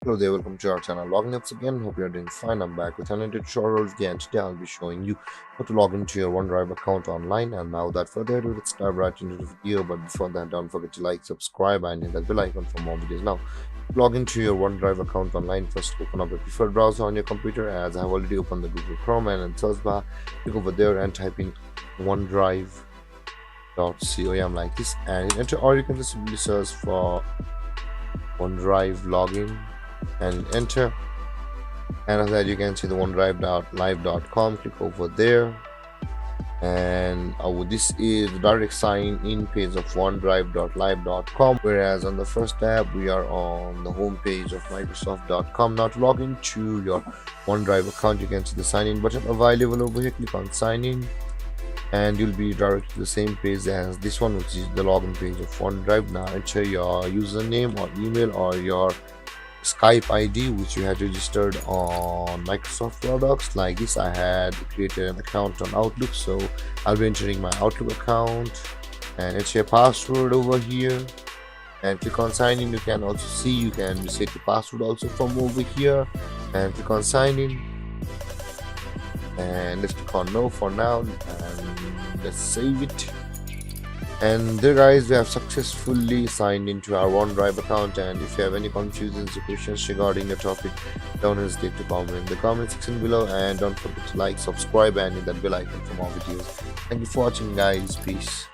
Hello there, welcome to our channel. Logging Ups again. Hope you're doing fine. I'm back with another tutorial again. Today I'll be showing you how to log into your OneDrive account online. And now without further ado, let's dive right into the video. But before that, don't forget to like, subscribe, and hit that bell icon for more videos. Now, log into your OneDrive account online. First, open up your preferred browser on your computer. As I've already opened the Google Chrome, and in search bar, click over there and type in OneDrive.com like this, and enter. Or you can just simply search for OneDrive login and enter, and after that you can see the onedrive.live.com. click over there, and this is the direct sign in page of onedrive.live.com, whereas on the first tab we are on the home page of microsoft.com. Now to log into your OneDrive account, you can see the sign in button available over here. Click on sign in and you'll be directed to the same page as this one, which is the login page of OneDrive. Now enter your username or email or your Skype ID which you had registered on Microsoft products. Like this, I had created an account on Outlook, so I'll be entering my Outlook account and enter your password over here and click on sign in. You can also see you can reset the password also from over here and click on sign in, and let's click on no for now and let's save it. And there guys, we have successfully signed into our OneDrive account. And if you have any confusions or questions regarding the topic, don't hesitate to comment in the comment section below, and don't forget to like, subscribe, and hit that bell icon for more videos. Thank you for watching guys. Peace.